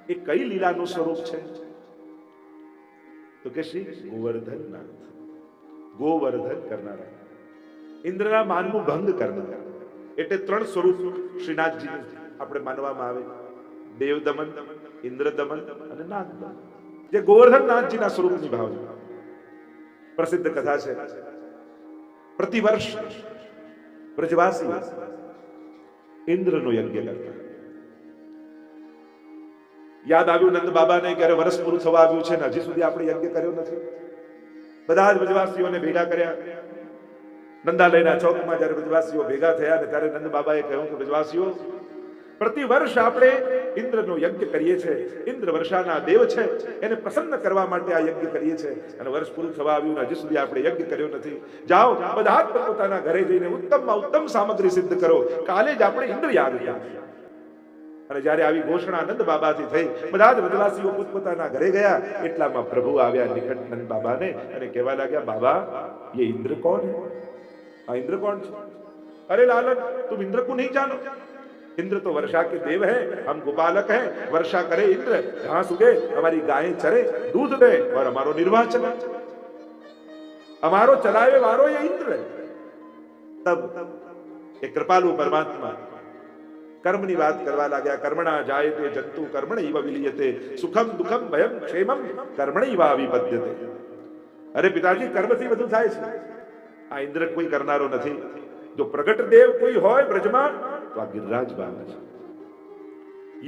એ કઈ લીલાનું સ્વરૂપ છે? તો કે શ્રી ગોવર્ધનનાથ, ગોવર્ધન કરનારા, ઇન્દ્રના માનનું ભંગ કરનારા. એટલે ત્રણ સ્વરૂપ શ્રીનાથજી આપણે માનવામાં આવે: દેવ દમન, ઇન્દ્ર દમન અને નાગ દમન, જે ગોવર્ધનનાથજીના સ્વરૂપની ભાવના. પ્રસિદ્ધ કથા છે, પ્રતિવર્ષ બ્રજવાસી ઇન્દ્રનો યજ્ઞ કરતા. યાદ આવ્યું નંદ બાબાને કે અરે વર્ષ પૂરું થવા આવ્યું છે ને હજી સુધી આપણે યજ્ઞ કર્યો નથી. બધા જ બ્રજવાસીઓને ભેગા કર્યા. નંદાલયના ચોકમાં જ્યારે બ્રજવાસીઓ ભેગા થયા ને ત્યારે નંદ બાબાએ કહ્યું કે બ્રજવાસીઓ, પ્રતિ વર્ષ આપણે ઇન્દ્રનો યજ્ઞ કરીએ છીએ. ઇન્દ્ર વર્ષાના દેવ છે, એને પ્રસન્ન કરવા માટે આ યજ્ઞ કરીએ છીએ અને વર્ષ પૂરું થવા આવ્યું હજી સુધી આપણે યજ્ઞ કર્યો નથી. જાઓ બધા જ પોતાના ઘરે જઈને ઉત્તમમાં ઉત્તમ સામગ્રી સિદ્ધ કરો, કાલે જ આપણે ઇન્દ્ર યાગ કરીએ. અને જ્યારે આવી ઘોષણા નંદ બાબાથી થઈ, બધા જ બ્રજવાસીઓ પોતપોતાના ઘરે ગયા. એટલામાં પ્રભુ આવ્યા નિકટ નંદ બાબાને અને કહેવા લાગ્યા, બાબા ये इंद्र कौन है? આ इंद्र कौन છે? अरे लालन, तुम इंद्र को नहीं जानो? इंद्र तो वर्षा के देव है, हम गोपालक हैं. वर्षा करे इंद्र, घास उगे, हमारी गायें चरे, दूध दे और हमारो निर्वाह चले. हमारो चलावे वारो ये इंद्र है. तब एक कृपालु परमात्मा कर्मની વાત કરવા લાગ્યા. કર્મણા જાયતે જંતુ કર્મણૈવ વિલીયતે, સુખમ દુઃખમ ભયમ ક્ષેમમ કર્મણૈવ વિપદ્યતે. અરે પિતાજી, કર્મથી બધું થાય છે. આ ઇન્દ્ર કોઈ કરનારો નથી. જો પ્રગટ દેવ કોઈ હોય બ્રજમાં તો આ ગિરિરાજ બાબા છે.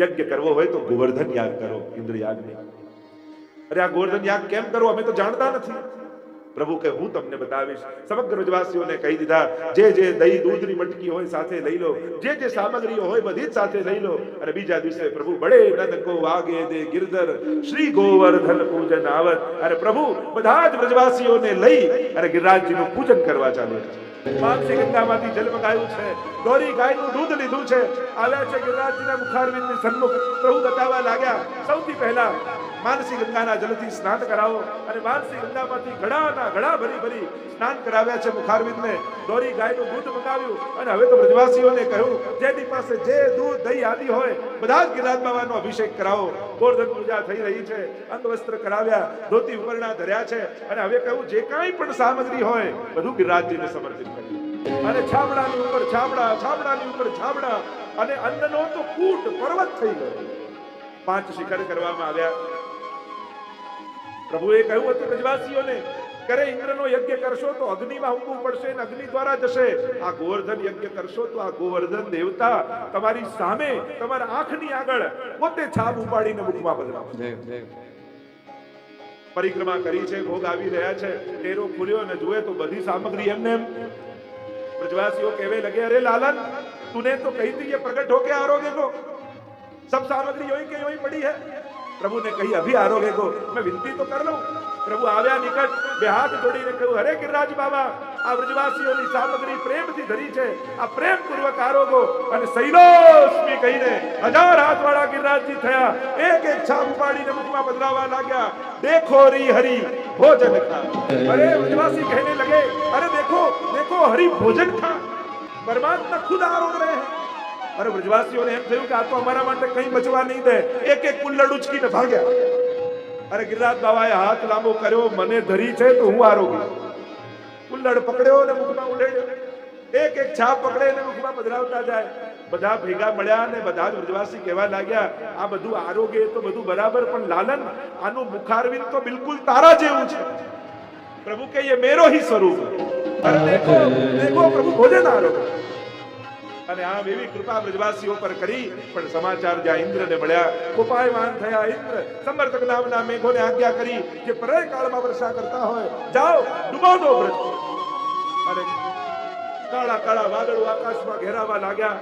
યજ્ઞ કરવો હોય તો ગોવર્ધન યાગ કરો, ઇન્દ્ર યાગ નહીં. અરે આ ગોવર્ધન યાગ કેમ કરો અમે તો જાણતા નથી. પ્રભુ કે હું તમને બતાવીશ. સમગ્ર બ્રજવાસીઓને કહી દીધા, જે જે દહીં દૂધની મટકી હોય સાથે લઈ લો, જે જે સામગ્રીઓ હોય બધી જ સાથે લઈ લો. અને બીજા દિવસે પ્રભુ બડે નંદ કો વાગે દે ગિરધર, શ્રી ગોવર્ધન પૂજન આવત. અને પ્રભુ બધા જ બ્રજવાસીઓને લઈ અને ગિરિરાજજીનું પૂજન કરવા ચાલ્યા. માનસી ગંગામાંથી જલ મંગાવ્યું છે, ગોરી ગાયનું દૂધ લીધું છે. આવ્યા છે ગિરિરાજજીના મુખારવિંદની સન્મુખ. પ્રભુ બતાવવા લાગ્યા, સૌથી પહેલા માનસી ગંગાના જલથી સ્નાન કરાવો. અને માનસી ગંગામાંથી ઘડાના ઘડા ભરી ભરી સ્નાન કરાવ્યા છે મુખારવિંદને. દોરી ગાયનું દૂધ મંગાવ્યું અને હવે તો બ્રજવાસીઓને કહ્યું, જેની પાસે જે દૂધ દહીં આદિ હોય બધા જ ગિરિરાજ બાબાનો અભિષેક કરાવો. ગોવર્ધન પૂજા થઈ રહી છે. અંગવસ્ત્ર કરાવ્યા, ધોતી ઉપરણા ધર્યા છે. અને હવે કહ્યું, જે કાંઈ પણ સામગ્રી હોય બધું ગિરિરાજજીને સમર્પિત કર્યું. અને છાબડાની ઉપર છાબડા, છાબડાની ઉપર છાબડા, અને અન્નનો તો કૂટ પર્વત થઈ ગયો. 5 શિખર કરવામાં આવ્યા. પ્રભુએ કહ્યું હતું બ્રજવાસીઓને, કરે ઇન્દ્રનો યજ્ઞ કરશો તો અગ્નિમાં ઉમવું પડશે અને અગ્નિ દ્વારા જશે. આ ગોવર્ધન યજ્ઞ કરશો તો આ ગોવર્ધન દેવતા તમારી સામે, તમારા આંખની આગળ પોતે છાપ ઉપાડીને મુખમાં પધરાવશે. પરિક્રમા કરી છે, ભોગ આવી રહ્યા છે. ટેરો ખુલ્યો અને જુએ તો બધી સામગ્રી એમને એમ. ब्रजवासियों कहने लगे, अरे लालन, तूने तो कही थी ये प्रकट होके आरोगे को, सब सामग्री योई के योई पड़ी है. प्रभु ने कही अभी आरोगे को, मैं विनती तो कर लूं. प्रभु આવ્યા નિકટ, બે હાથ જોડીને કહ્યું, અરે ગિરિરાજ બાબા, આ બ્રજવાસીઓની સામગ્રી પ્રેમથી ધરી છે, આ પ્રેમ પૂર્વક આરોગો. અને શૈલોસ્મી કહીને 1000 હાથવાળા ગિરિરાજજી થયા. એક એક છાપ ઉપાડીને મુખમાં પધરાવવા લાગ્યા. देखो री हरि भोजन खा. अरे ब्रजवासी कहने लगे, अरे देखो देखो हरि भोजन खा. परमात्मा खुद आरोग रहे हैं. अरे ब्रजवासियों ने एम थયું કે આ તો અમારા માટે કંઈ બચવા નહીં દે. એક એક કુલ્લડ ઉચકીને ભાગ્યા. અરે ગિરિરાજ બાબાએ હાથ લાંબો કર્યો, મને ધરી છે તો હું આરોગી. કુલ્લડ પકડ્યો ને મુખમાં ઉડેડ્યો. એક એક છાપ પકડે ને મુખમાં પધરાવતા જાય. બધા ભેગા મળ્યા અને બધા જ બ્રજવાસી કહેવા લાગ્યા, આ બધું આરોગ્ય તો બધું બરાબર, પણ લાલન, આનું મુખારવિંદ તો બિલકુલ તારા જેવું છે. પ્રભુ કે ये मेरो ही स्वरूप है. अरे देखो देखो प्रभु भोजन आरोग्य. અને આ એવી કૃપા બ્રજવાસીઓ પર કરી. પણ સમાચાર જ્યાં ઇન્દ્રને મળ્યા, કોપાયમાન થયા. ઇન્દ્ર સમર્થક નામના મેઘોને આજ્ઞા કરી કે પ્રલય કાળમાં વર્ષા કરતા હોય જાઓ ડૂબો દો બ્રજ. અને કાળા કાળા વાદળો આકાશમાં ઘેરાવા લાગ્યા.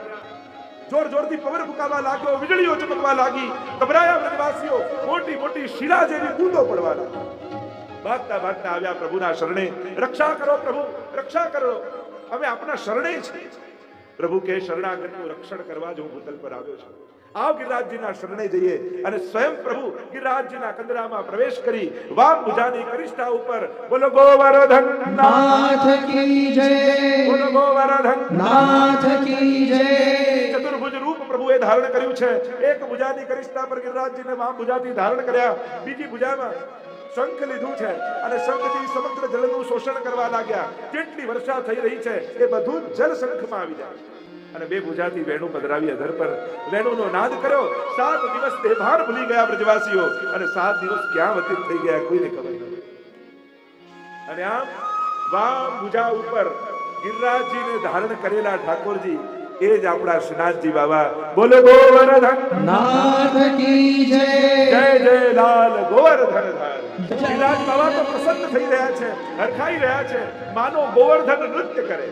જોર જોરથી પવન ફૂંકાવા લાગ્યો, વીજળીઓ ચમકવા લાગી. ગભરાયા બ્રજવાસીઓ, મોટી મોટી શિલા જેવી બૂંદો પડવા લાગી. ભાગતા ભાગતા આવ્યા પ્રભુના શરણે. રક્ષા કરો પ્રભુ, રક્ષા કરો, અમે આપના શરણે છીએ. પ્રભુ કે શરણાગતનું રક્ષણ કરવા જ હું ભૂતલ પર આવ્યો છું. આવ ગિરિરાજજીના શરણે જઈએ અને સ્વયં પ્રભુ ગિરિરાજજીના કંદરામાં પ્રવેશ કરી વામ ભુજાની કરિષ્ઠા ઉપર બોલો ગોવર્ધન નાથ કી જય, બોલો ગોવર્ધન નાથ કી જય. ચતુર્ભુજ રૂપ પ્રભુએ ધારણ કર્યું છે. એક ભુજાની કરિષ્ઠા પર ગિરિરાજજીને વામ ભુજાથી ધારણ કર્યા, બીજી ભુજામાં શંખ લીધું છે અને શંખથી સમગ્ર જળનું શોષણ કરવા લાગ્યા. જેટલી વર્ષા થઈ રહી છે એ બધું જલ શંખમાં આવી જાય અને બે ભુજાથી વેણુ પધરાવી અધર પર વેણુનો નાદ કર્યો. 7 દિવસ દેભાન ભૂલી ગયા બ્રજવાસીઓ અને 7 દિવસ ક્યાં વ્યતીત થઈ ગયા કોઈને ખબર નથી. અને આમ વામ ભુજા ઉપર ગિરિરાજજીને ધારણ કરેલા ઠાકોરજી એ જ આપણા શ્રીનાથજી બાબા. બોલો ગોવર્ધન નાથ કી જય, જય જય લાલ ગોવર્ધન ધાર. ગિરિરાજ બાબા તો પ્રસન્ન થઈ રહ્યા છે, હરખાઈ રહ્યા છે, માનો ગોવર્ધન નૃત્ય કરે.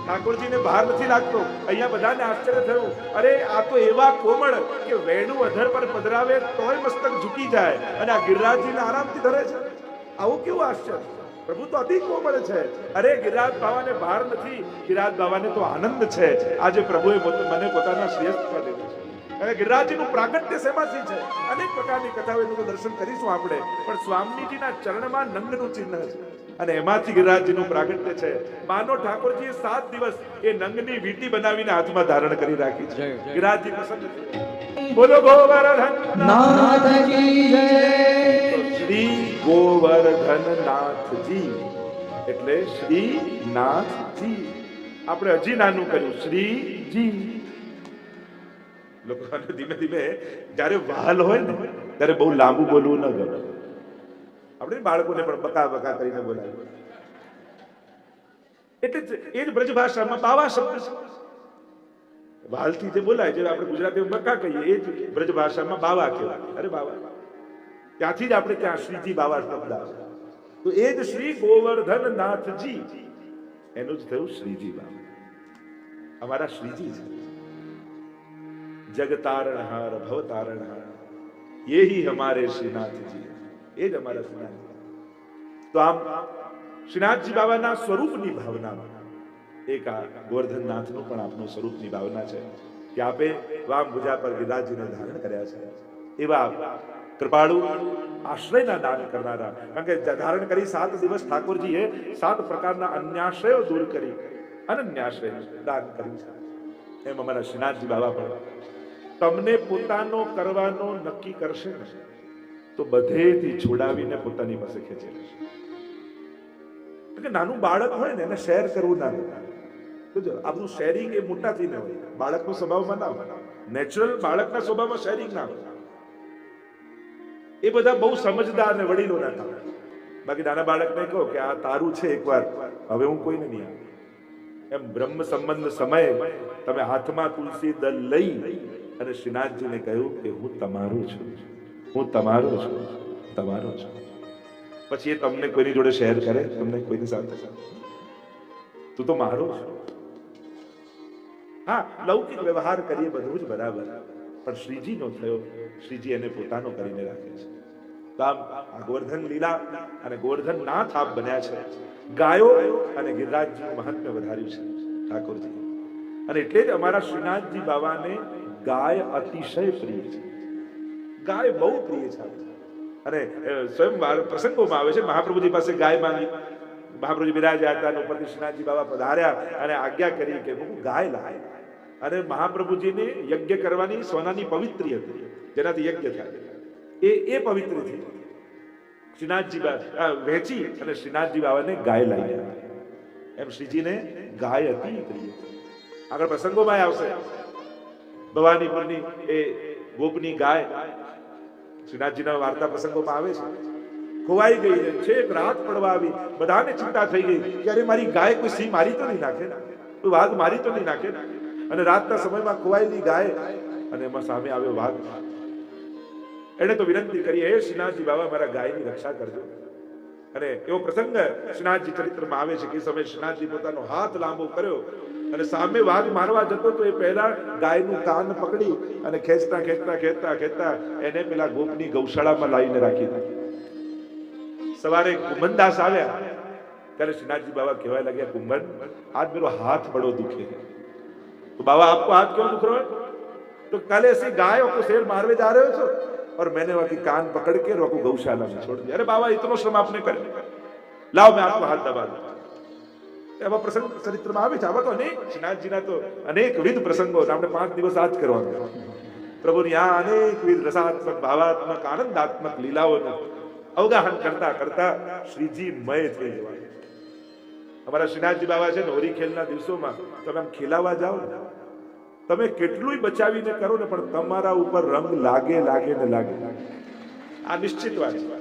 ઠાકોરજીને બહાર નથી લાગતો. અહીંયા બધાને આશ્ચર્ય થયું, અરે આ તો એવા કોમળ કે વેણુ અધર પર પધરાવે તોય મસ્તક ઝૂકી જાય અને આ ગિરિરાજજીને આરામથી ધરે છે. આવું કેવું આશ્ચર્ય! પ્રભુ તો અતિ કોમળ છે. અરે ગિરિરાજ બાવાને બહાર નથી, ગિરિરાજ બાવાને તો આનંદ છે. આજે પ્રભુએ મને પોતાના શ્રેષ્ઠમાં દીધું છે. અને ગિરિરાજજીનું પ્રાગટ્ય શેમાંથી છે? અનેક પ્રકારની કથાઓનું તો દર્શન કરીશું આપણે, પણ સ્વામીજીના ચરણમાં નંગનું ચિહ્ન છે અને એમાંથી ગિરિરાજજીનું પ્રાગટ્ય છે. માનો ઠાકોરજીએ 7 દિવસ એ નંગની વીંટી બનાવીને હાથમાં ધારણ કરી રાખી છે. ગિરિરાજજી પસંદ છે. બોલો ગોવર્ધન નાથ કી જય. શ્રી ગોવર્ધન નાથજી એટલે શ્રી નાથજી. આપણે હજી નાનું કર્યું શ્રીજી. લોકોને ધીમે ધીમે જ્યારે વાલ હોય ને ત્યારે બહુ લાંબુ બોલવું ન ગમે. આપણે બાળકોને પણ બકા બકા કરીને બોલાવે. એટલે એ જ બ્રજ ભાષામાં બાવા શબ્દ છે. વાલથી જે બોલાય, જે આપણે ગુજરાતીમાં બકા કહીએ, એ જ બ્રજ ભાષામાં બાવા કહેવાય. અરે બાવા, ત્યાંથી જ આપણે ત્યાં શ્રીજી બાવા શબ્દ આવે. તો એ જ શ્રી ગોવર્ધન નાથજી એનું જ થયું શ્રીજી બાવા. અમારા શ્રીજી છે. જગ તારણહાર ભવ તારણહાર યહી હમારે શ્રીનાથજી. એ જ અમારા શ્રીનાથજી. તો આમ શ્રીનાથજી બાબાના સ્વરૂપની ભાવનામાં એક આ ગોવર્ધનનાથનું પણ આપનું સ્વરૂપની ભાવના છે કે આપે વામ ભુજા પર ગિરિરાજજીને ધારણ કર્યા છે. એવા કૃપાળુ આશ્રયના દાન કરનારા, કારણ કે ધારણ કરી 7 દિવસ ઠાકોરજીએ 7 પ્રકારના અન્યાશ્રયો દૂર કરી અનન્યાશ્રય દાન કર્યું છે. એમ અમારા શ્રીનાથજી બાબા પણ તમને પોતાનો કરવાનો નક્કી કરશે ને તો બધેથી છોડાવીને પોતાની પાસે ખેંચે લેશે. નાનું બાળક હોય ને એને શેર કરવું ના હોય. આ બધું શેરિંગ એ મોટાથી ન હોય, બાળકનો સ્વભાવમાં ના હોય. નેચરલ બાળકના સ્વભાવમાં શેરિંગ ના હોય. એ બધા બહુ સમજદાર ને વડીલો ના થાય. બાકી નાના બાળકને કહો કે આ તારું છે, એકવાર હવે હું કોઈને નહીં આપું. એમ બ્રહ્મ સંબંધ સમયે તમે હાથમાં તુલસી દલ લઈ અને શ્રીનાથજીને કહ્યું કે હું તમારું છું, હું તમારો છું, તમારો છું. પછી એ તમને કોઈની જોડે શેર કરે, તમને કોઈની સાથે તું તો મારો છે. હા, લૌકિક વ્યવહાર કરીએ બધું જ બરાબર, પણ શ્રીજી નો થયો, શ્રીજી એને પોતાનો કરીને રાખે છે. તો આમ ગોવર્ધન લીલા અને ગોવર્ધન નાથ આપ બન્યા છે. ગાયો અને ગિરિરાજજીનું મહાત્મ્ય વધાર્યું છે ઠાકોરજી. અને એટલે જ અમારા શ્રીનાથજી બાબાને ગાય અતિશય પ્રિય છે. ગાય બહુ પ્રિય છે. અને સ્વયં પ્રસંગોમાં આવે છે, મહાપ્રભુજી પાસે ગાય માંગી, મહાપ્રભુજી બિરાજ્યા હતા અને ઉપરથી શ્રીનાથજી બાબા પધાર્યા અને આજ્ઞા કરી કે હું ગાય લાય. અને મહાપ્રભુજીને યજ્ઞ કરવાની સોનાની પવિત્રી હતી જેનાથી યજ્ઞ થાય, એ પવિત્ર થઈ. શ્રીનાથજી બાબા વહેંચી અને શ્રીનાથજી બાબાને ગાય લાવ્યા. એમ શ્રીજીને ગાય હતી પ્રિય. આગળ પ્રસંગોમાં આવશે, ભવાનીપુરની એ ગોપની ગાય શ્રીનાથજીના વાર્તા પ્રસંગોમાં આવે છે. ખોવાઈ ગઈ છે, રાત પડવા આવી, બધાને ચિંતા થઈ ગઈ કે અરે મારી ગાય કોઈ સિંહ મારી તો નહીં નાખે, કોઈ વાઘ મારી તો નહીં નાખે. અને રાતના સમયમાં ખોવાયેલી ગાય અને એમાં સામે આવ્યો વાઘ. એને તો વિનંતી કરી, હે શ્રીનાથજી બાબા મારા ગાયની રક્ષા કરજો. અને એવો પ્રસંગ શ્રીનાથજી ચરિત્રમાં આવે છે કે એ સમયે શ્રીનાથજી પોતાનો હાથ લાંબો કર્યો અને સામે વાઘ મારવા જતો તો એ પહેલા ગાયનું કાન પકડી અને ખેંચતા ખેંચતા ખેંચતા ખેંચતા એને પેલા ગોપની ગૌશાળામાં લાવીને રાખી દીધી. સવારે કુંભનદાસ આવ્યા ત્યારે શ્રીનાથજી બાબા કહેવા લાગ્યા, કુંભન આજ મેરો હાથ બડો દુખે. તો બાબા આપકો હાથ ક્यों दुख रहा है? तो कल ऐसी गाय को शेर मारवे जा रहे हो છો और मैंने वहां की कान पकड़ के रोको गौशाला में छोड़ दिया। अरे बाबा इतना श्रम आपने करे, लाओ मैं आपको हाथ दबा दूं। એવા પ્રસંગ ચરિત્રમાં આવે છે। આવા તો અનેક શ્રીનાથજીના તો અનેકવિધ પ્રસંગો આપણે 5 દિવસ આજ કરવાના પ્રભુની આ અનેકવિધ રસાત્મક ભાવાત્મક આનંદાત્મક લીલાઓનું અવગાહન કરતા કરતા શ્રીજી મય થઈ જવાનું। અમારા શ્રીનાથજી બાબા છે ને હોરી ખેલના દિવસોમાં તમે આમ ખેલાવા જાઓ ને તમે કેટલુંય બચાવીને કરો ને પણ તમારા ઉપર રંગ લાગે લાગે ને લાગે, આ નિશ્ચિત વાત છે।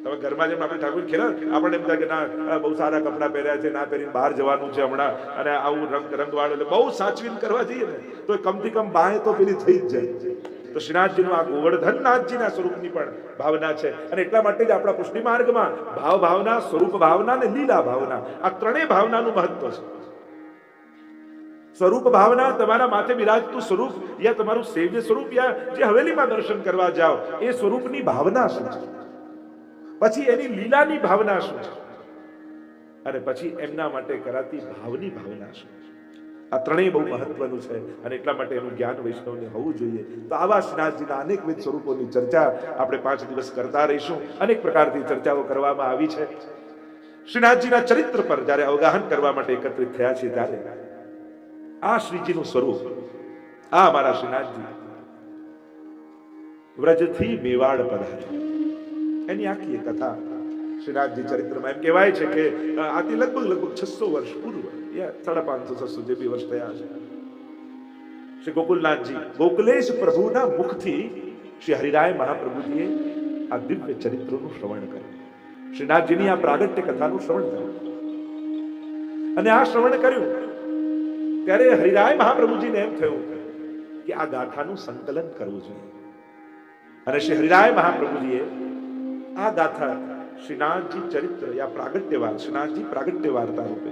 તમે ઘરમાં જેમ આપણે ઠાકોર ખેલા આપણને એમ થાય કે ના બહુ સારા કપડાં પહેર્યા છે, ના પહેરીને બહાર જવાનું છે હમણાં, અને આવું રંગવાળું એટલે બહુ સાચવીને કરવા જઈએ ને તો કમથી કમ બાય તો પેલી થઈ જ જાય। તો શ્રીનાથજીનું આ ગોવર્ધનનાથજીના સ્વરૂપની પણ ભાવના છે, અને એટલા માટે જ આપણા પુષ્ટિ માર્ગમાં ભાવ ભાવના, સ્વરૂપ ભાવના અને લીલા ભાવના આ ત્રણેય ભાવનાનું મહત્વ છે। સ્વરૂપ ભાવના તમારા માથે બિરાજતું સ્વરૂપ યા તમારું સેવ્ય સ્વરૂપ યા જે હવેલીમાં દર્શન કરવા જાઓ એ સ્વરૂપની ભાવના શું છે, પછી એની લીલાની ભાવના શું છે, અને પછી એમના માટે કરાતી ભાવની ભાવના શું છે। આ ત્રણેય બહુ મહત્વનું છે, અને એટલા માટે એનું જ્ઞાન વૈષ્ણવને હોવું જોઈએ। તો આવા શ્રીનાથજીના અનેકવિધ સ્વરૂપોની ચર્ચા આપણે 5 દિવસ કરતા રહીશું। અનેક પ્રકારની ચર્ચાઓ કરવામાં આવી છે। શ્રીનાથજીના ચરિત્ર પર જ્યારે અવગાહન કરવા માટે એકત્રિત થયા છે ત્યારે આ શ્રીજીનું સ્વરૂપ, આ અમારા શ્રીનાથજી વ્રજથી મેવાડ પધાર્યા એની આખી કથા શ્રીનાથજી ચરિત્રમાં એમ કહેવાય છે કે આથી લગભગ 600 વર્ષ પૂર્વ યા 550 600 જે બી વર્ષ થયા છે, શ્રી ગોકુલનાથજી ગોકુલેશ પ્રભુના મુખથી શ્રી હરિરાય મહાપ્રભુજીએ આ દિવ્ય ચરિત્રનું શ્રવણ કર્યું। શ્રીનાથજીની આ પ્રાગટ્ય કથાનું શ્રવણ કર્યું, અને આ શ્રવણ કર્યું ત્યારે હરિરાય મહાપ્રભુજીને એમ થયું કે આ ગાથાનું સંકલન કરવું જોઈએ, અને શ્રી હરિરાય મહાપ્રભુજીએ આ ગાથા શ્રીનાથજી ચરિત્ર યા પ્રાગટ્યવાર શ્રીનાથજી પ્રાગટ્ય વાર્તા રૂપે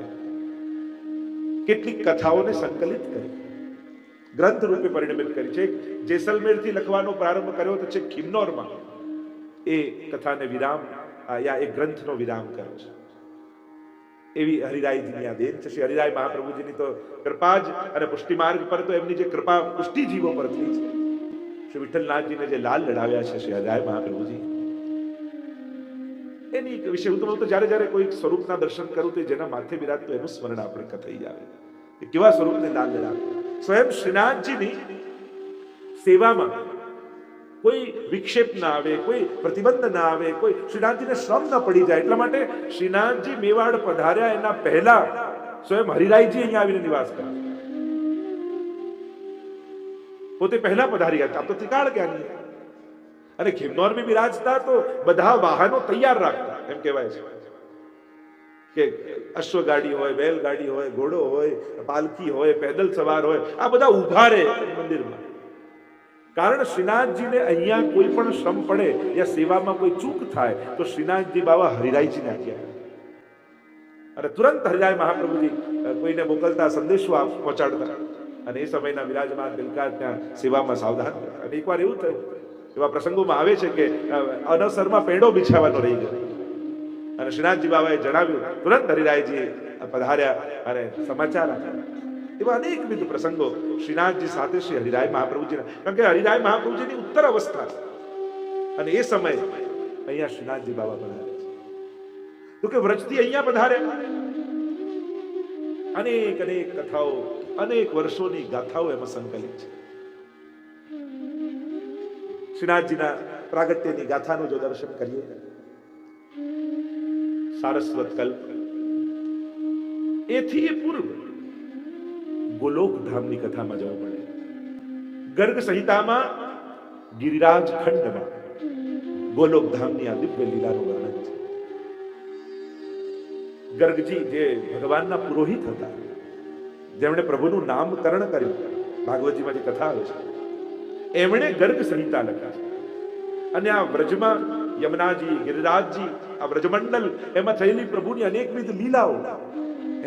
કેટલીક કથાઓને સંકલિત કરી ગ્રંથ રૂપે પરિણમિત કરી છે। જેસલમેરથી લખવાનો પ્રારંભ કર્યો તો છે કિન્નોરમાં એ કથાને વિરામ યા એ ગ્રંથનો વિરામ કર્યો છે। એવી હરિરાયજીની આ દેન છે। શ્રી હરિરાય મહાપ્રભુજીની તો કૃપા જ, અને પુષ્ટિ માર્ગ પર તો એમની જે કૃપા પુષ્ટિ જીવો પર થઈ છે। શ્રી વિઠ્ઠલનાથજીને જે લાલ લડાવ્યા છે શ્રી હરિરાય મહાપ્રભુજી, એની વિશે હું તો જ્યારે જ્યારે કોઈ સ્વરૂપના દર્શન કરું તો જેના માથે બિરાજતું એનું સ્મરણ આપણે થઈ આવે કે કેવા સ્વરૂપને લાલ લડાવે। સ્વયં શ્રીનાથજીની સેવામાં કોઈ વિક્ષેપ ના આવે, કોઈ પ્રતિબંધ ના આવે, કોઈ શ્રીનાથજીને શ્રમ ન પડી જાય, એટલા માટે શ્રીનાથજી મેવાડ પધાર્યા એના પહેલા સ્વયં હરિરાયજી અહીંયા આવીને નિવાસ કર્યા, પોતે પહેલા પધારી ગયા। તો ત્રિકાળ જ્ઞાની અને ખિમનોર में બિરાજતા તો બધા વાહનો તૈયાર રાખતા। એમ કહેવાય છે કે અશ્વગાડી હોય, બેલગાડી હોય, ઘોડો હોય, પાલકી હોય, પેદલ સવાર હોય, આ બધા ઉભા રહે મંદિરમાં, કારણ શ્રીનાથજીને અહીંયા કોઈ પણ શ્રમ પડે યા સેવામાં કોઈ ચૂક થાય તો શ્રીનાથજી બાબા હરિરાયજીને આज्ञा અને તુરંત હરિરાય મહાપ્રભુજી કોઈને મોકલતા સંદેશો પહોંચાડતા, અને એ સમયના વિરાજમાન દિલકાર ત્યાં સેવામાં સાવધાન હતા। અને એકવાર એવું થયું, એવા પ્રસંગોમાં આવે છે કે અનવસરમાં પેડો બિછાવવાનો રહી ગયો, અને શ્રીનાથજી બાબાએ જણાવ્યું, તુરંત હરિરાયજી પધાર્યા અને સમાચાર આપ્યા। એવા અનેકવિધ પ્રસંગો શ્રીનાથજી સાથે શ્રી હરિરાય મહાપ્રભુજીના, કારણ કે હરિરાય મહાપ્રભુજીની ઉત્તર અવસ્થા અને એ સમય અહીંયા શ્રીનાથજી બાબા પધારે છે, તો કે વ્રજથી અહીંયા પધારે અનેક અનેક કથાઓ, અનેક વર્ષોની ગાથાઓ એમાં સંકલિત છે। શ્રીનાથજીના પ્રાગટ્યની ગાથાનું જો દર્શન કરીએ, સારસ્વત કલ્પ એથી એ પૂર્વ ગોલોક ધામની કથામાં જવું પડે। ગર્ગ સંહિતામાં ગિરિરાજ ખંડમાં ગોલોક ધામની આ દિવ્ય લીલાનું વર્ણન છે। ગર્ગજી જે ભગવાનના પુરોહિત હતા, જેમણે પ્રભુનું નામકરણ કર્યું, ભાગવતજીમાં જે કથા આવે છે એમણે ગર્ગ સંહિતા લખી છે, અને આ વ્રજમાં યમુનાજી, ગિરિરાજજી, આ વ્રજમંડલ એમાં થયેલી પ્રભુની અનેકવિધ લીલાઓ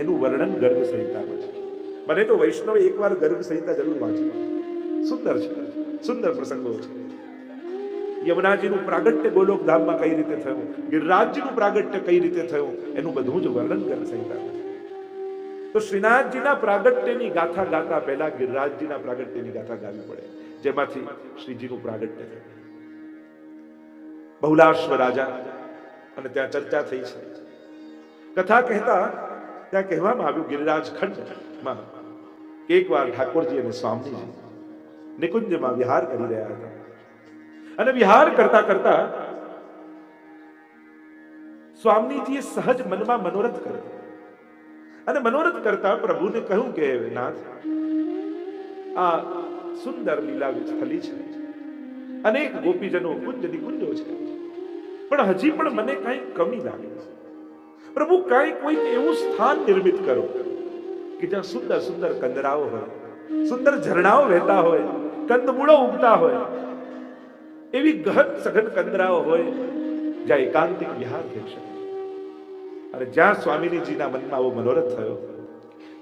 એનું વર્ણન ગર્ગ સંહિતામાં છે। મને તો વૈષ્ણવ એકવાર ગર્ગ સંહિતા જરૂર વાંચવા, સુંદર છે, સુંદર પ્રસંગો છે। યમુનાજીનું પ્રાગટ્ય ગોલોક ધામમાં કઈ રીતે થયું, ગિરિરાજજીનું પ્રાગટ્ય કઈ રીતે થયું, એનું બધું જ વર્ણન ગર્ગ સંહિતામાં છે। તો શ્રીનાથજીના પ્રાગટ્યની ગાથા ગાતા પહેલા ગિરિરાજજીના પ્રાગટ્યની ગાથા ગાવી પડે, જેમાંથી શ્રીજીનું પ્રાગટ્ય થયું. બહુલાશ્વ રાજા, અને ત્યાં ચર્ચા થઈ છે. કથા કહેતા ત્યાં કહેવામાં આવ્યું ગિરિરાજ ખંડમાં કે એકવાર ઠાકોરજી અને સ્વામીજી નિકુંજમાં વિહાર કરી રહ્યા હતા, અને વિહાર કરતા કરતા સ્વામીજીએ સહજ મનમાં મનોરથ કર્યો, અને મનોરથ કરતા પ્રભુને કહ્યું કે નાથ, આ સુંદર લીલા સ્થલી છે, અનેક ગોપીજનો કુંજ નિકુંજો છે, પણ હજી પણ મને કઈ કમી લાગે છે. પ્રભુ કોઈક એવું સ્થાન નિર્મિત કરો કે જ્યાં સુંદર સુંદર કંદરાઓ હોય, સુંદર ઝરણાઓ વહેતા હોય, કંદમૂળો ઉગતા હોય, એવી ગહન સઘન કંદરાઓ હોય જ્યાં એકાંતિક વિહાર થઈ શકે. અને જ્યાં સ્વામીજીના મનમાં આવો મનોરથ થયો,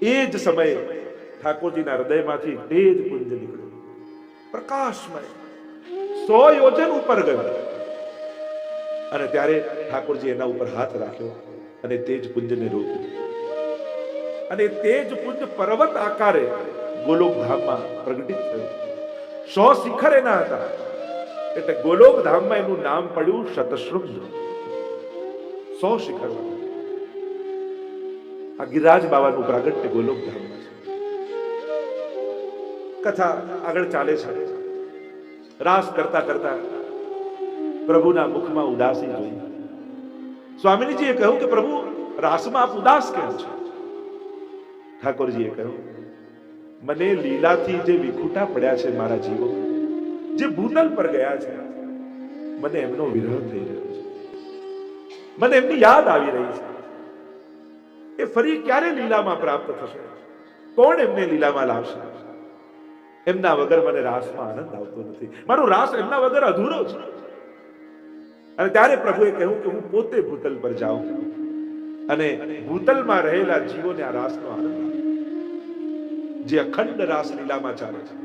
એ જ સમયે ઠાકોરજીના હૃદયમાંથી તેજ પુંજ નીકળ્યું, પ્રકાશમય, 100 યોજન ઉપર ગયો. અને ત્યારે ઠાકોરજી એના ઉપર હાથ રાખ્યો અને તેજ પુંજને રોક્યું, અને તેજ પુંજ પર્વત આકારે ગોલોક ધામમાં પ્રગટિત થયું. 100 શિખર એના હતા, એટલે ગોલોક ધામમાં એનું નામ પડ્યું શતશૃંગ. 100 શિખર. આ ગિરિરાજ બાવાનું પ્રાગટ્ય ગોલોક ધામમાં છે. કથા આગળ ચાલે છે. રાસ કરતા કરતા પ્રભુના મુખમાં ઉદાસી જોઈ. સ્વામીજીએ કહ્યું કે પ્રભુ, રાસમાં આપ ઉદાસ કેમ છો? ઠાકોરજીએ કહ્યું, મને લીલાથી જે વિખૂટા પડ્યા છે મારા જીવો, જે ભૂતલ પર ગયા છે, મને એમનો વિરહ થઈ રહ્યો છે, મને એમની યાદ આવી રહી છે. એ ફરી ક્યારે લીલામાં પ્રાપ્ત થશે? કોણ એમને લીલામાં લાવશે? એમના વગર મને રાસમાં આનંદ આવતો નથી. મારો રાસ એમના વગર અધૂરો છે. અને ત્યારે પ્રભુએ કહ્યું કે હું પોતે ભૂતલ પર જાઉં અને ભૂતલમાં રહેલા જીવોને આ રાસનો આનંદ આપું, જે અખંડ રાસ લીલામાં ચાલે છે.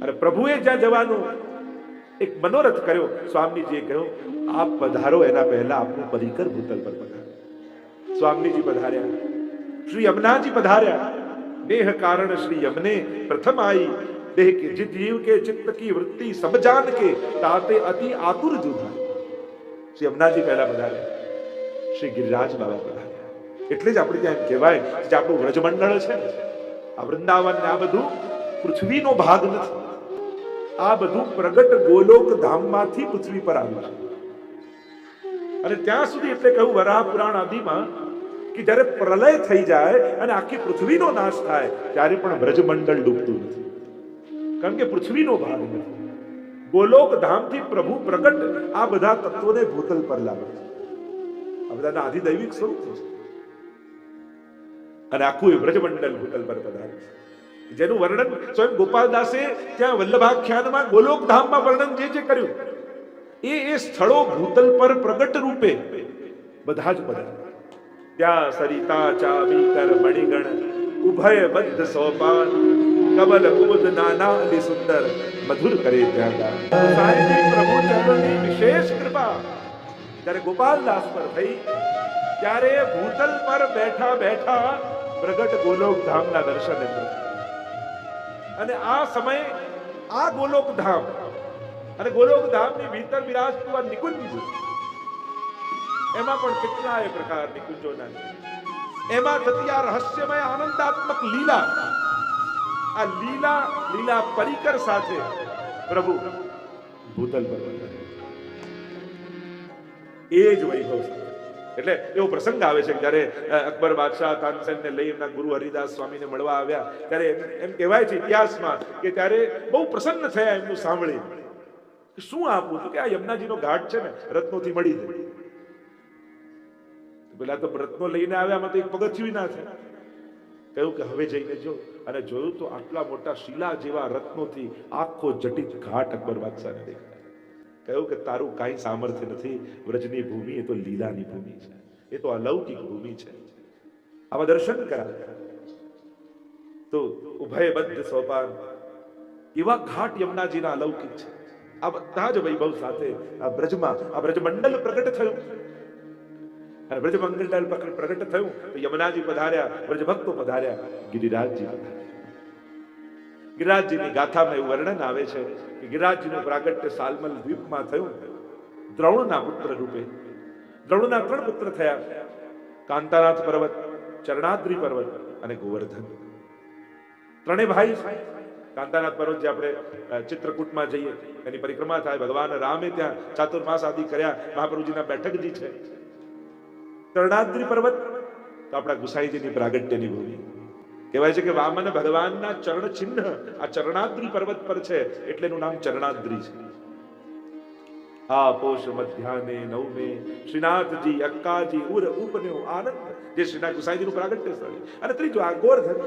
અને પ્રભુએ જ્યાં જવાનો એક મનોરથ કર્યો, સ્વામીજીએ કહ્યું, આપ પધારો એના પહેલા આપનું પરિકર ભૂતલ પર પધારો. સ્વામીજી પધાર્યા, શ્રી યમુનાજી પધાર્યા. देह कारण श्री यमने प्रथम आई, देह के जित जीव के चित्त की वृत्ति सब जान के ताते अति आतुर जुधा. શ્રી યમુનાજી પહેલા પધાર્યા, શ્રી ગિરિરાજ બાબા પધાર્યા. એટલે જ આપણે ત્યાં કહેવાય કે આપણું વ્રજમંડળ છે, આ વૃંદાવન, આ બધું પૃથ્વીનો ભાગ નથી. આ બધું પ્રગટ ગોલોક ધામમાંથી પૃથ્વી પર આવ્યું છે. અને ત્યાં સુધી એટલે કહ્યું વરાહ પુરાણ આદિમાં કે જ્યારે પ્રલય થઈ જાય અને આખી પૃથ્વીનો નાશ થાય, ત્યારે પણ વ્રજમંડળ ડૂબતું નથી, કારણ કે પૃથ્વીનો ભાગ નથી. ગોલોક ધામથી પ્રભુ પ્રગટ આ બધા તત્વોને ભૂતલ પર લાવે છે. આ બધાના આધિદૈવિક સ્વરૂપ છે. અને આખું વ્રજમંડળ ભૂતલ પર પધારે છે, જેનું વર્ણન સ્વયં ગોપાલદાસે ત્યાં વલ્લભાખ્યાનમાં ગોલોક ધામમાં વર્ણન જે કર્યું, એ સ્થળો ભૂતલ પર પ્રગટ રૂપે બધા જ પધારે. ત્યાં સરિતા ચાવીકર મણિગણ ઉભય બદ્ધ સોપાન કમલ કુમુદ નાના અતિ સુંદર મધુર કરે ત્યાં ગાન. સાહેબની પ્રભુ ચરણની વિશેષ કૃપા જ્યારે ગોપાલદાસ પર થઈ, ત્યારે ભૂતલ પર બેઠા બેઠા પ્રગટ ગોલોક ધામના દર્શન થયા. અને આ સમય આ ગોલોક ધામ અને ગોલોક ધામની ભીતર વિરાજતું આ નિકુંજ, એમાં પણ કેટલાય પ્રકારની કુંજોના, એમાં થતી આ રહસ્યમય આનંદાત્મક લીલા, આ લીલા પરિકર સાથે પ્રભુ ભૂતલ પર એ જ વૈભવ સાથે. એટલે એવો પ્રસંગ આવે છે કે જ્યારે અકબર બાદશાહ તાનસેનને લઈ એમના ગુરુ હરિદાસ સ્વામીને મળવા આવ્યા, ત્યારે એમ કહેવાય છે ઇતિહાસમાં કે ત્યારે બહુ પ્રસન્ન થયા એમનું સાંભળી. શું આપવું? તો કે આ યમુનાજીનો ઘાટ છે ને, રત્નોથી મળી જાય. પેલા તો રત્નો લઈને આવ્યામાં તો એક પગથિયું ના થાય. કહ્યું કે હવે જઈને જો, અને જોયું તો આટલા મોટા શિલા જેવા રત્નોથી આખો જટિત ઘાટ અકબર બાદશાહને દેખાય. કહ્યું કે તારું કાંઈ સામર્થ્ય નથી, વ્રજની ભૂમિ એ તો લીલાની ભૂમિ છે, એ તો અલૌકિક ભૂમિ છે. આવા દર્શન કરાવ્યા તો ઉભય બદ્ધ સોપાન, એવા ઘાટ યમુનાજીના અલૌકિક છે. આ બધા જ વૈભવ સાથે આ બ્રજમાં આ બ્રજમંડળ પ્રગટ થયું. અને બ્રજમંડળ પ્રગટ થયું તો યમુનાજી પધાર્યા, બ્રજભક્તો પધાર્યા, ગિરિરાજજી પધાર્યા. ગિરિરાજજીની ગાથામાં એવું વર્ણન આવે છે કે ગિરિરાજજીનું પ્રાગટ્ય સાલમલ દ્વીપમાં થયું દ્રોણના પુત્ર રૂપે. દ્રોણના 3 પુત્ર થયા: કાંતાનાથ પર્વત, ચરણાદ્રી પર્વત અને ગોવર્ધન. ત્રણેય ભાઈ છે. કાંતાનાથ પર્વત જે આપણે ચિત્રકૂટમાં જઈએ એની પરિક્રમા થાય, ભગવાન રામે ત્યાં ચાતુર્માસ આદિ કર્યા, મહાપ્રભુજીના બેઠકજી છે. ચરણાદ્રી પર્વત તો આપણા ગુસાઈજીની પ્રાગટ્યની ભૂમિ. કહેવાય છે કે વામન ભગવાનના ચરણ ચિહ્ન આ ચરણાદ્રી પર્વત પર છે, એટલે એનું નામ ચરણાદ્રી છે. આ પોષ મધ્યાને નવમે શ્રીનાથજી અક્કાજી ઉર ઉપન્યો આનંદ, જે શ્રીનાથ ગુસાઈજીનું પ્રાગટ્ય સ્થળ. અને ત્રીજું આ ગોવર્ધન.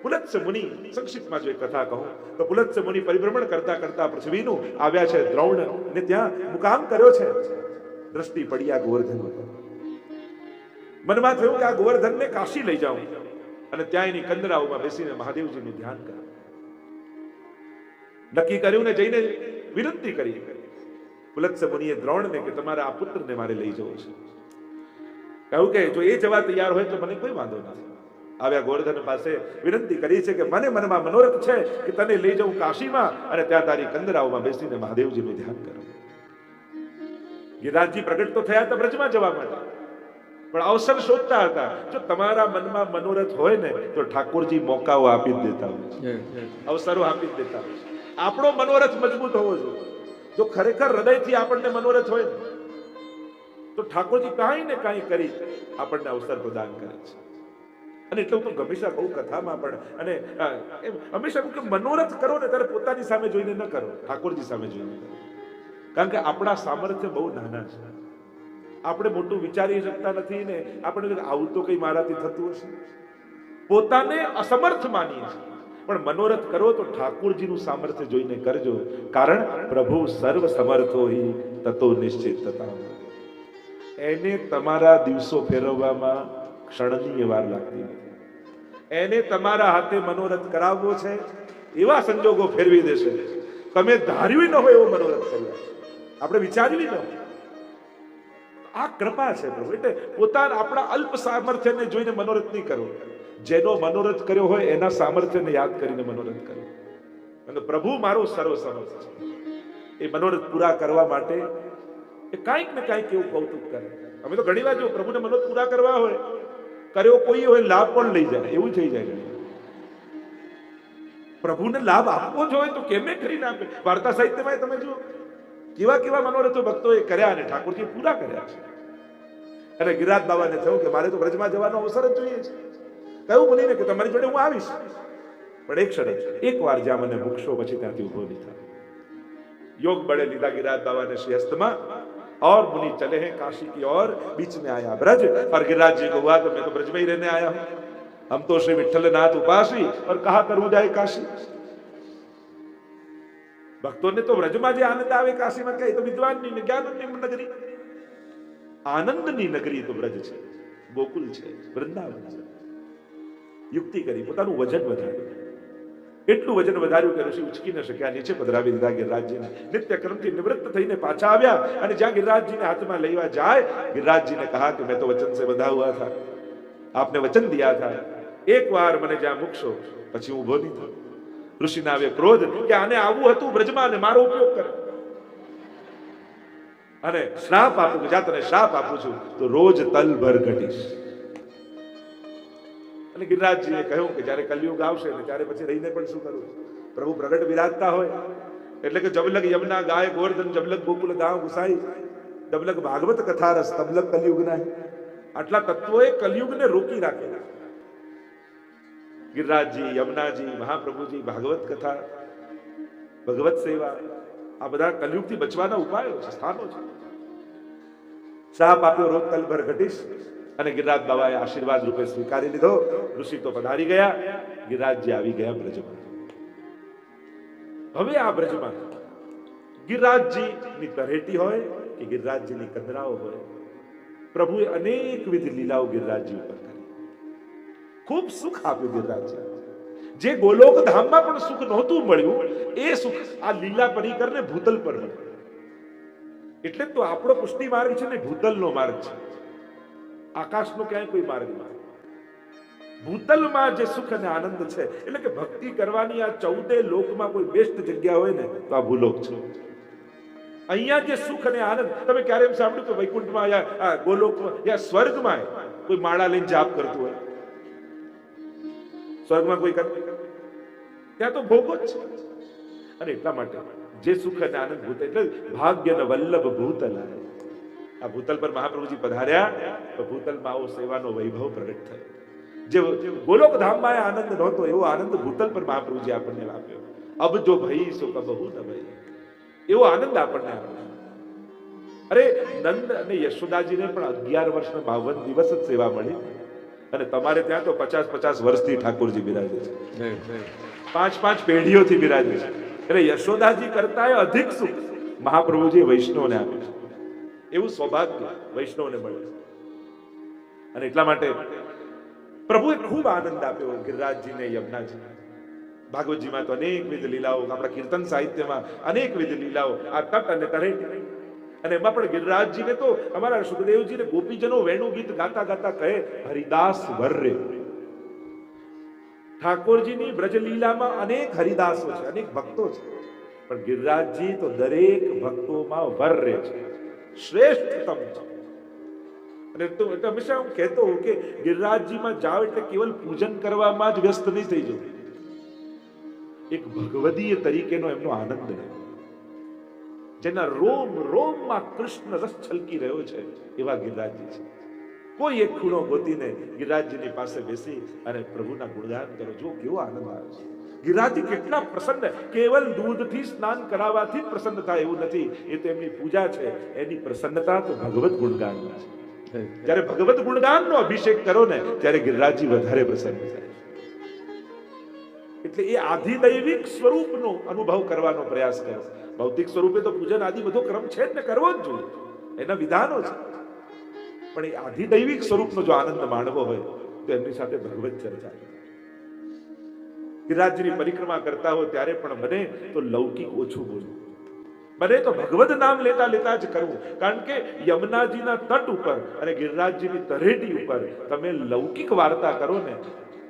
પુલત્સ મુનિ, સંક્ષિપ્તમાં જો એક કથા કહું તો પુલત્સ મુનિ પરિભ્રમણ કરતા કરતા પૃથ્વીનું આવ્યા છે દ્રોણ ને ત્યાં મુકામ કર્યો છે. દ્રષ્ટિ પડી આ ગોવર્ધન ઉપર. મનમાં થયું કે આ ગોવર્ધનને કાશી લઈ જાઉં અને ત્યાં એની કંદરાઓમાં બેસીને મહાદેવજીનું ધ્યાન કરું. નક્કી કર્યું ને જઈને વિનંતી કરી. પુલત્સ મુનિએ દ્રોણને કે તમારા આ પુત્રને મારે લઈ જવો છે. કહ્યું કે જો એ જવા તૈયાર હોય તો મને કોઈ વાંધો નથી. આવ્યા ગોવર્ધન પાસે, વિનંતી કરી છે કે મને મનમાં મનોરથ છે કે તને લઈ જાઉં કાશીમાં અને ત્યાં તારી કંદરાઓમાં બેસીને મહાદેવજીનું ધ્યાન કરું. ગિરિરાજજી પ્રગટ તો થયા હતા બ્રજમાં જવા માટે, પણ અવસર શોધતા હતા. જો તમારા મનમાં મનોરથ હોય ને તો ઠાકોરજી મોકાઓ આપી જ દેતા હોય છે, અવસરો આપી જ દેતા હોય છે. આપણો મનોરથ મજબૂત હોવો જોઈએ. જો ખરેખર હૃદયથી આપણને મનોરથ હોય ને તો ઠાકોરજી કાંઈ ને કાંઈ કરી આપણને અવસર પ્રદાન કરે છે. અને એટલે હું તો હંમેશા કહું કથામાં પણ, અને હંમેશા કહું કે મનોરથ કરો ને ત્યારે પોતાની સામે જોઈને ન કરો, ઠાકોરજી સામે જોઈને કરો. કારણ કે આપણા સામર્થ્ય બહુ નાના છે. આપણે મોટું વિચારી શકતા નથી ને આપણે આવું તો કઈ મારાથી થતું હશે, પોતાને અસમર્થ માનીએ છીએ. પણ મનોરથ કરો તો ઠાકોરજીનું સામર્થ્ય જોઈને કરજો, કારણ પ્રભુ સર્વ સમર્થો હિ તતો નિશ્ચિતતા. એને તમારા દિવસો ફેરવવામાં ક્ષણની વાર લાગતી નથી. એને તમારા હાથે મનોરથ કરાવવો છે, એવા સંજોગો ફેરવી દેશે. તમે ધાર્યું ન હોય એવો મનોરથ કર્યો, આપણે વિચાર્યું ન હોય. આ કૃપા છે પ્રભુ. એટલે પોતાના આપણા અલ્પ સામર્થ્યને જોઈને મનોરથ નહીં કરવો. જેનો મનોરથ કર્યો હોય એના સામર્થ્યને યાદ કરીને મનોરથ કરો. અને પ્રભુ મારો સર્વ સમર્થ છે. એ મનોરથ પૂરા કરવા માટે એ કાંઈક ને કાંઈક એવું કૌતુક કરે. અમે તો ઘણી વાર જો પ્રભુને મનોરથ પૂરા કરવા હોય, કર્યો કોઈ હોય, લાભ પણ લઈ જાય, એવું થઈ જાય. પ્રભુને લાભ આપવો જ હોય તો કેમે કરીને આપે. વાર્તા સાહિત્યમાં તમે જુઓ કેવા કેવા મનોરથો ભક્તોએ કર્યા અને ઠાકોરજી પૂરા કર્યા છે. અને ગિરિરાજ બાબાને થયું કે મારે તો બ્રજમાં જવાનો અવસર જ જોઈએ છે. કહ્યું મુનિને કે તમારી જોડે હું આવીશ, પણ એક શરત, એક વાર જ્યાં મને મૂકશો પછી ત્યાંથી ઉભો નહીં થાય. योग बड़े लीला गिरिराज बाबा ने श्रीहस्त में, और मुनि चले हैं काशी की ओर. बीच में आया ब्रज, और गिरिराज जी को हुआ तो मैं तो ब्रज में ही रहने आया हूं, हम तो श्री विठ्ठलनाथ उपासी, और कहा करूं जाए काशी. भक्तों ने तो ब्रज में जो आनंद आवे काशी में, कहे तो विद्वान ની જ્ઞાનની નગરી, આનંદની નગરી તો બ્રજ છે, ગોકુલ છે, વૃંદાવન છે. યુક્તિ કરી પોતાનું વજન વધાર્યું. એટલું વજન વધાર્યું કે ઋષિ ઉચકી ન શક્યા, નીચે પધરાવી દીધા ગિરિરાજજીને. નિત્ય કર્મથી નિવૃત્ત થઈને પાછા આવ્યા અને જ્યાં गिरिराजजीને હાથમાં લેવા જાય, गिरिराजजीને કહા કે मैं तो वचन से बंधा हुआ था, आपने वचन दिया था, एक बार મને જ્યાં મૂકશો પછી હું ઉભો નહીં થાઉં. ઋષિને આવે ક્રોધ કે આને આવવું હતું બ્રજમાં અને મારો ઉપયોગ કરે, અને શ્રાપ આપું કે જા તને શ્રાપ આપું છું તો રોજ તલ ભર ઘટીશ. અને गिरिराजजीએ કહ્યું કે જ્યારે કલયુગ આવશે ને ત્યારે પછી રહીને પણ શું કરું. પ્રભુ પ્રગટ વિરાજતા હોય એટલે કે જબલક યમુના ગાય ગોવર્ધન, જબલક ગોકુલ ગાંવ ગુસાઈ, જબલક ભાગવત કથા રસ, તબલક કલયુગ ના. આટલા તત્વોએ કલયુગને રોકી રાખેલા. गिरिराजजी, यमुनाजी, महाप्रभुजी, भागवत कथा, भगवत सेवा, આ બધા કલયુગથી બચવાના ઉપાયો છે, સ્થાનો છે. શ્રાપ આપ્યો રોજ તલભર ઘટીશ, અને गिरिराज બાબાએ આશીર્વાદ રૂપે સ્વીકારી લીધો. ઋષિ તો પધારી ગયા, गिरिराजજી આવી ગયા બ્રજમાં. હવે આ બ્રજમાં गिरिराजजीની તરેટી હોય કે गिरिराजजीની કંદરાઓ હોય, પ્રભુએ અનેકવિધ લીલાઓ गिरिराजजी ઉપર કરી. ખૂબ સુખ આપ્યું गिरिराजजी. જે ગોલોક ધામમાં પણ સુખ નહોતું મળ્યું, એ સુખ આ લીલા પરિકરને ભૂતલ પર મળ્યું. એટલે તો આપણો પુષ્ટિ માર્ગ છે ને ભૂતલનો માર્ગ છે, આકાશનો ક્યાંય કોઈ માર્ગ નથી. ભૂતલમાં જે સુખ અને આનંદ છે, એટલે કે ભક્તિ કરવાની આ 14 લોકમાં કોઈ બેસ્ટ જગ્યા હોય ને તો આ ભૂલોક છે. અહીંયા જે સુખ અને આનંદ, તમે ક્યારે એમ સાંભળ્યું કે વૈકુંઠમાં યા ગોલોકમાં યા સ્વર્ગમાં કોઈ માળા લઈને જાપ કરતું હોય? સ્વર્ગમાં કોઈ કરે? ત્યાં તો ભોગો જ છે. અને એટલા માટે જે સુખ અને આનંદ ભૂતલ, એટલે ભાગ્યન વલ્લભ ભૂતલ. આ ભૂતલ પર મહાપ્રભુજી પધાર્યા તો ભૂતલમાં આવો સેવાનો વૈભવ પ્રગટ થયો. જે ગોલોક ધામમાં આનંદ નહોતો એવો આનંદ ભૂતલ પર મહાપ્રભુજી આપણને આપ્યો. અબ જો ભઈ સો કબહુ ન ભઈ, એવો આનંદ આપણને આપ્યો. અરે નંદ અને યશોદાજીને પણ 11 વર્ષ ને 52 દિવસ જ સેવા મળી, અને તમારે ત્યાં તો 50-50 વર્ષથી ઠાકોરજી બિરાજે છે, 5-5 પેઢીઓથી બિરાજે છે. એટલે યશોદાજી કરતા અધિક સુખ મહાપ્રભુજી વૈષ્ણવને આપ્યું છે. એવું સૌભાગ્ય વૈષ્ણવને મળે છે. અને એટલા માટે પ્રભુએ ખૂબ આનંદ આપ્યો ગિરિરાજજીને, યમુનાજીને. ભાગવતજીમાં તો અનેકવિધ લીલાઓ, આપણા કીર્તન સાહિત્યમાં અનેકવિધ લીલાઓ, આ તટ અને તરેટી. અને એમાં પણ ગિરિરાજજીને તો અમારા સુખદેવજીને ગોપીજનો વેણુ ગીત ગાતા ગાતા કહે, હરિદાસ વર્રે. ઠાકોરજીની બ્રજલીલામાં અનેક હરિદાસો છે, અનેક ભક્તો છે, પણ ગિરિરાજજી તો દરેક ભક્તોમાં વર્રે છે, શ્રેષ્ઠતમ છે. અને તો હંમેશા હું કહેતો હોઉં કે ગિરિરાજજીમાં જાઓ એટલે કેવલ પૂજન કરવામાં જ વ્યસ્ત નહીં થઈ જવું, એક ભગવદીય તરીકેનો એમનો આનંદ રહે, જેના રોમ રોમમાં કૃષ્ણ રસ છલકી રહ્યો છે એવા ગિરિરાજજી છે. કોઈ એક ખૂણો ગોતીને ગિરિરાજજીની પાસે બેસી અને પ્રભુના ગુણગાન કરો, જો કેવો આનંદ આવે છે. ગિરિરાજજી કેટલા પ્રસન્ન, કેવલ દૂધથી સ્નાન કરાવવાથી જ પ્રસન્ન થાય એવું નથી, એ તો એમની પૂજા છે, એની પ્રસન્નતા તો ભગવત ગુણગાનમાં છે. જ્યારે ભગવત ગુણગાનનો અભિષેક કરો ને ત્યારે ગિરિરાજજી વધારે પ્રસન્ન થાય. એટલે એ આધિદૈવિક સ્વરૂપનો અનુભવ કરવાનો પ્રયાસ કરો. ભૌતિક સ્વરૂપે તો પૂજન આદિ બધો ક્રમ છે જ ને, કરવો જ જોઈએ, એના વિધાનો છે. પણ એ આધિદૈવિક સ્વરૂપનો જો આનંદ માણવો હોય તો એમની સાથે ભગવત ચર્ચા. ગિરિરાજજીની પરિક્રમા કરતા હો ત્યારે પણ બને તો લૌકિક ઓછું બોલવું, બને તો ભગવદ નામ લેતા લેતા જ કરવું. કારણ કે યમુનાજીના તટ ઉપર અને ગિરિરાજજીની તરેટી ઉપર તમે લૌકિક વાર્તા કરો ને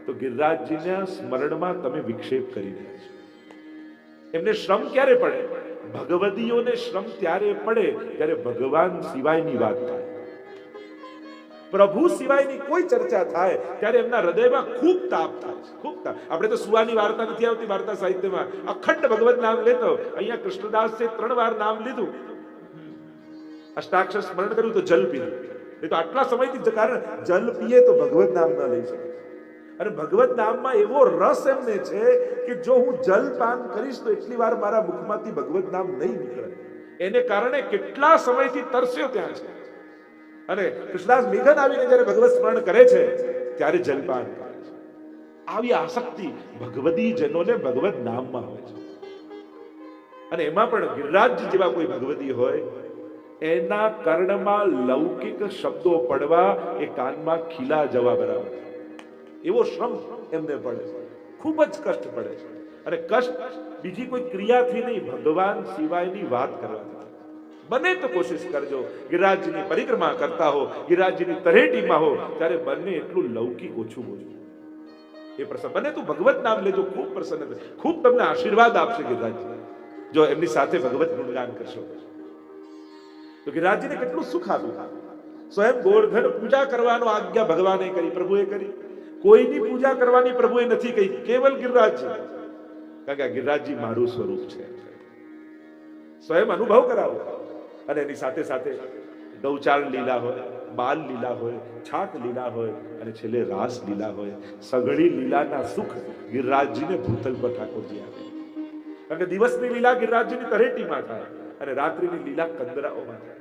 તો ગિરિરાજજીના સ્મરણમાં તમે વિક્ષેપ કરી રહ્યા છો. એમને શ્રમ ક્યારે પડે? ભગવદીઓને શ્રમ ત્યારે પડે જ્યારે ભગવાન સિવાયની વાત થાય, પ્રભુ સિવાયની કોઈ ચર્ચા થાય ત્યારે એમના હૃદયમાં ખૂબ તાપ થાય છે, ખૂબ તાપ. આપણે તો સુવાની વાર્તા નથી આવતી વાર્તા સાહિત્યમાં, અખંડ ભગવત નામ લેતો. અહીંયા કૃષ્ણદાસે 3 વાર નામ લીધું, અષ્ટાક્ષર સ્મરણ કર્યું તો જલ પીધું. એ તો આટલા સમયથી, કારણ જલ પીએ તો ભગવત નામ ન લઈ શકે. અને ભગવત નામમાં એવો રસ એમને છે કે જો હું જલ પાન કરીશ તો એટલી વાર મારા મુખમાંથી ભગવત નામ નહીં નીકળે. એને કારણે કેટલા સમયથી તરસ્યો ત્યાં છે. અને કૃષ્ણદાસ મેઘન આવીને જ્યારે ભગવત સ્મરણ કરે છે ત્યારે જલપાન કરે છે. આવી આસક્તિ ભગવદી જનોને ભગવત નામમાં હોય છે. અને એમાં પણ ગિરિરાજજી જેવા કોઈ ભગવદી હોય, એના કર્ણમાં લૌકિક શબ્દો પડવા એ કાનમાં ખીલા જવા બરાબર, એવો શ્રમ એમને પડે છે, ખૂબ જ કષ્ટ પડે છે. અને કષ્ટ બીજી કોઈ ક્રિયાથી નહીં, ભગવાન સિવાયની વાત કરવાથી. બને તો કોશિશ કરજો, ગિરિરાજજીની પરિક્રમા કરતા હો, ગિરિરાજજીની તરેટીમાં હો, ત્યારે બને એટલું લૌકિક ઓછું બોલજો. એ પ્રસન્ન બને તો ભગવત નામ લેજો, ખૂબ પ્રસન્ન થશે, ખૂબ તમને આશીર્વાદ આપશે ગિરિરાજજી જો એમની સાથે ભગવત ગુણગાન કરશો. તો ગિરિરાજજીને કેટલું સુખ આપ્યું. સ્વયં ગોવર્ધન પૂજા કરવાનો આજ્ઞા ભગવાને કરી, પ્રભુએ કરી. કોઈની પૂજા કરવાની પ્રભુએ નથી કહી, કેવલ ગિરિરાજજી. કારણ કે ગિરિરાજજી મારું સ્વરૂપ છે, સ્વયં અનુભવ કરાવો. અને એની સાથે સાથે ગૌચારણ લીલા હોય, બાલ લીલા હોય, છાક લીલા હોય, અને છેલ્લે રાસ લીલા હોય. સઘળી લીલાના સુખ ગિરિરાજજીને ભૂતલ પર ઠાકોરજી આપે. કારણ કે દિવસની લીલા ગિરિરાજજીની તરેટીમાં થાય અને રાત્રિની લીલા કંદરાઓમાં થાય.